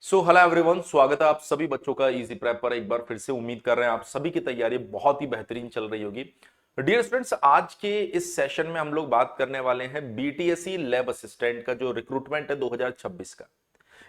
Hello everyone, स्वागत है आप सभी बच्चों का इजी प्रेप पर। एक बार फिर से उम्मीद कर रहे हैं आप सभी की तैयारी बहुत ही बेहतरीन चल रही होगी। डियर स्टूडेंट्स, आज के इस सेशन में हम लोग बात करने वाले हैं बीटीएससी लैब असिस्टेंट का जो रिक्रूटमेंट है 2026 का।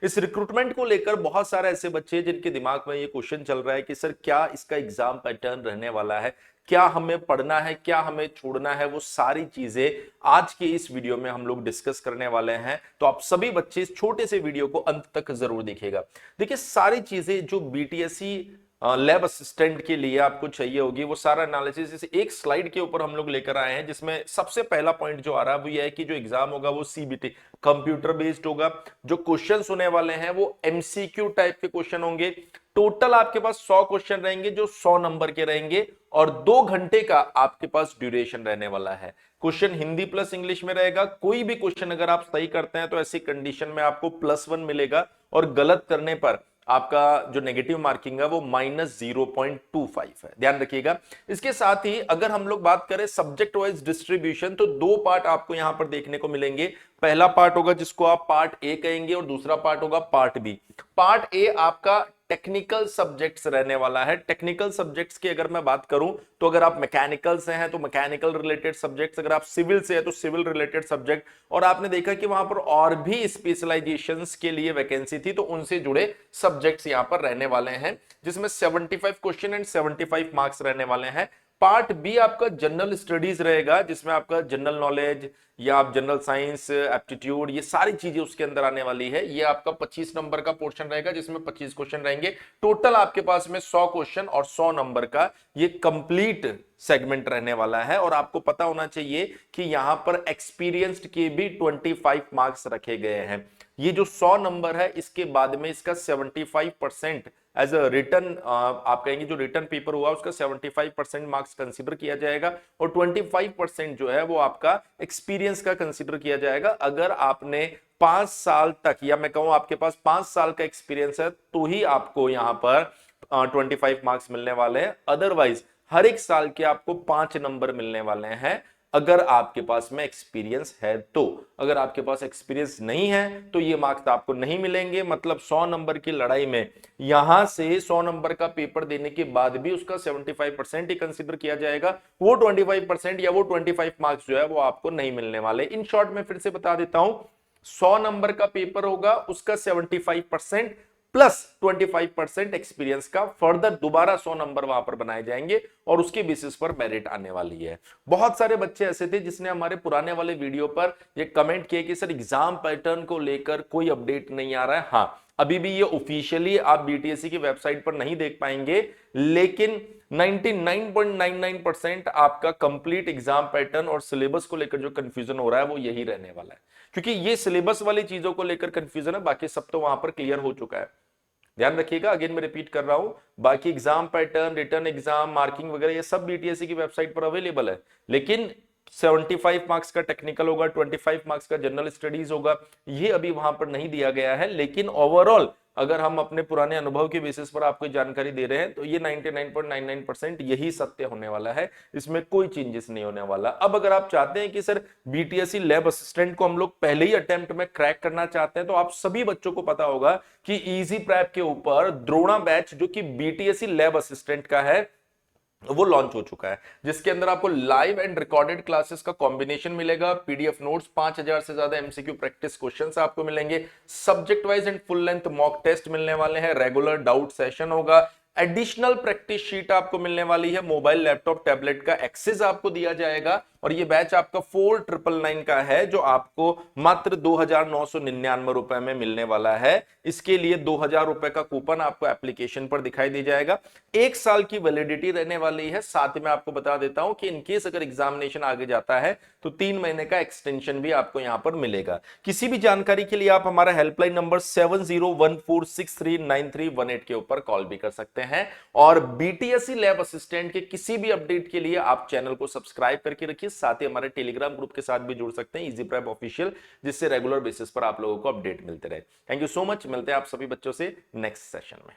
इस रिक्रूटमेंट को लेकर बहुत सारे ऐसे बच्चे हैं जिनके दिमाग में ये क्वेश्चन चल रहा है कि सर क्या इसका एग्जाम पैटर्न रहने वाला है, क्या हमें पढ़ना है, क्या हमें छोड़ना है। वो सारी चीजें आज के इस वीडियो में हम लोग डिस्कस करने वाले हैं, तो आप सभी बच्चे इस छोटे से वीडियो को अंत तक जरूर देखिएगा। देखिए, सारी चीजें जो बीटीएससी लैब असिस्टेंट के लिए आपको चाहिए होगी वो सारा एनालिसिस इस एक स्लाइड के ऊपर हम लोग लेकर आए हैं, जिसमें सबसे पहला पॉइंट जो आ रहा है वो ये है कि जो एग्जाम होगा वो सीबीटी कंप्यूटर बेस्ड होगा। जो क्वेश्चन होने वाले हैं वो एमसीक्यू टाइप के क्वेश्चन होंगे। टोटल आपके पास 100 क्वेश्चन रहेंगे जो 100 नंबर के रहेंगे और 2 घंटे का आपके पास ड्यूरेशन रहने वाला है। क्वेश्चन हिंदी प्लस इंग्लिश में रहेगा। कोई भी क्वेश्चन अगर आप सही करते हैं तो ऐसी कंडीशन में आपको +1 मिलेगा और गलत करने पर आपका जो नेगेटिव मार्किंग है वो -0.25 है, ध्यान रखिएगा। इसके साथ ही अगर हम लोग बात करें सब्जेक्ट वाइज डिस्ट्रीब्यूशन, तो 2 पार्ट आपको यहां पर देखने को मिलेंगे। पहला पार्ट होगा जिसको आप पार्ट ए कहेंगे और दूसरा पार्ट होगा पार्ट बी। पार्ट ए आपका टेक्निकल सब्जेक्ट्स रहने वाला है। टेक्निकल सब्जेक्ट्स की अगर मैं बात करूं तो अगर आप मैकेनिकल से हैं तो मैकेनिकल रिलेटेड सब्जेक्ट्स, अगर आप सिविल से हैं तो सिविल रिलेटेड सब्जेक्ट। और आपने देखा कि वहां पर और भी स्पेशलाइजेशंस के लिए वैकेंसी थी, तो उनसे जुड़े सब्जेक्ट्स यहां पर रहने वाले हैं, जिसमें 75 क्वेश्चन एंड 75 मार्क्स रहने वाले हैं। पार्ट बी आपका जनरल स्टडीज रहेगा, जिसमें आपका जनरल नॉलेज या आप जनरल साइंस, एप्टीट्यूड, ये सारी चीजें उसके अंदर आने वाली है। ये आपका 25 नंबर का पोर्शन रहेगा, जिसमें 25 क्वेश्चन रहेंगे। टोटल आपके पास में 100 क्वेश्चन और 100 नंबर का ये कंप्लीट सेगमेंट रहने वाला है। और आपको पता होना चाहिए कि यहां पर एक्सपीरियंस्ड के भी 25 मार्क्स रखे गए हैं। ये जो 100 नंबर है इसके बाद में इसका 75% एज अ रिटर्न, आप कहेंगे जो रिटर्न पेपर हुआ उसका 75% मार्क्स कंसीडर किया जाएगा और 25% जो है वो आपका एक्सपीरियंस का कंसीडर किया जाएगा। अगर आपने 5 साल तक, या मैं कहूं आपके पास 5 साल का एक्सपीरियंस है, तो ही आपको यहां पर 25 मार्क्स मिलने वाले हैं। अदरवाइज हर एक साल के आपको 5 नंबर मिलने वाले हैं अगर आपके पास में एक्सपीरियंस है। तो अगर आपके पास एक्सपीरियंस नहीं है तो ये मार्क्स आपको नहीं मिलेंगे। मतलब 100 नंबर की लड़ाई में यहां से 100 नंबर का पेपर देने के बाद भी उसका 75% ही कंसीडर किया जाएगा। वो 25% या वो 25 मार्क्स जो है वो आपको नहीं मिलने वाले। इन शॉर्ट में फिर से बता देता हूं, 100 नंबर का पेपर होगा, उसका 75% प्लस 25% एक्सपीरियंस का फर्दर दोबारा 100 नंबर वहां पर बनाए जाएंगे और उसके बेसिस पर मेरिट आने वाली है। बहुत सारे बच्चे ऐसे थे जिसने हमारे पुराने वाले वीडियो पर ये कमेंट किए कि सर एग्जाम पैटर्न को लेकर कोई अपडेट नहीं आ रहा है। हाँ, अभी भी ये ऑफिशियली आप बीटीएससी की वेबसाइट पर नहीं देख पाएंगे, लेकिन 99.99% आपका कंप्लीट एग्जाम पैटर्न और सिलेबस को लेकर जो कंफ्यूजन हो रहा है वो यही रहने वाला है। क्योंकि ये सिलेबस वाली चीजों को लेकर कंफ्यूजन है, बाकी सब तो वहां पर क्लियर हो चुका है। ध्यान रखिएगा, अगेन मैं रिपीट कर रहा हूं, बाकी exam pattern, return exam, marking वगैरह ये सब बीटीएससी की वेबसाइट पर अवेलेबल है। लेकिन 75 मार्क्स का टेक्निकल होगा, 25 मार्क्स का जनरल स्टडीज होगा, ये अभी वहां पर नहीं दिया गया है। लेकिन ओवरऑल अगर हम अपने पुराने अनुभव के बेसिस पर आपको जानकारी दे रहे हैं तो ये 99.99% यही सत्य होने वाला है, इसमें कोई चेंजेस नहीं होने वाला। अब अगर आप चाहते हैं कि सर बीटीएससी लैब असिस्टेंट को हम लोग पहले ही अटेम्प्ट में क्रैक करना चाहते हैं, तो आप सभी बच्चों को पता होगा कि इजी प्रैप के ऊपर द्रोणा बैच जो कि बीटीएससी लैब असिस्टेंट का है वो लॉन्च हो चुका है, जिसके अंदर आपको लाइव एंड रिकॉर्डेड क्लासेस का कॉम्बिनेशन मिलेगा। पीडीएफ नोट्स, 5000 से ज्यादा एमसीक्यू प्रैक्टिस क्वेश्चंस आपको मिलेंगे। Subject wise and full length mock test मिलने वाले हैं। रेगुलर डाउट सेशन होगा। एडिशनल प्रैक्टिस शीट आपको मिलने वाली है। मोबाइल, लैपटॉप, टैबलेट का एक्सेस आपको दिया जाएगा। और ये बैच आपका 4999 का है, जो आपको मात्र 2999 रुपए में मिलने वाला है। इसके लिए 2000 रुपए का कूपन आपको एप्लीकेशन पर दिखाई दे जाएगा। 1 साल की वैलिडिटी रहने वाली है। साथ ही मैं आपको बता देता हूं कि इनकेस अगर एग्जामिनेशन आगे जाता है तो 3 महीने का एक्सटेंशन भी आपको यहां पर मिलेगा। किसी भी जानकारी के लिए आप हमारा हेल्पलाइन नंबर 7014639318 के ऊपर कॉल भी कर सकते हैं। और बीटीएससी लैब असिस्टेंट के किसी भी अपडेट के लिए आप चैनल को सब्सक्राइब करके रखिए। साथ ही हमारे टेलीग्राम ग्रुप के साथ भी जुड़ सकते हैं, इजी प्रेप ऑफिशियल, जिससे रेगुलर बेसिस पर आप लोगों को अपडेट मिलते रहे। Thank you so much. मिलते हैं आप सभी बच्चों से नेक्स्ट सेशन में।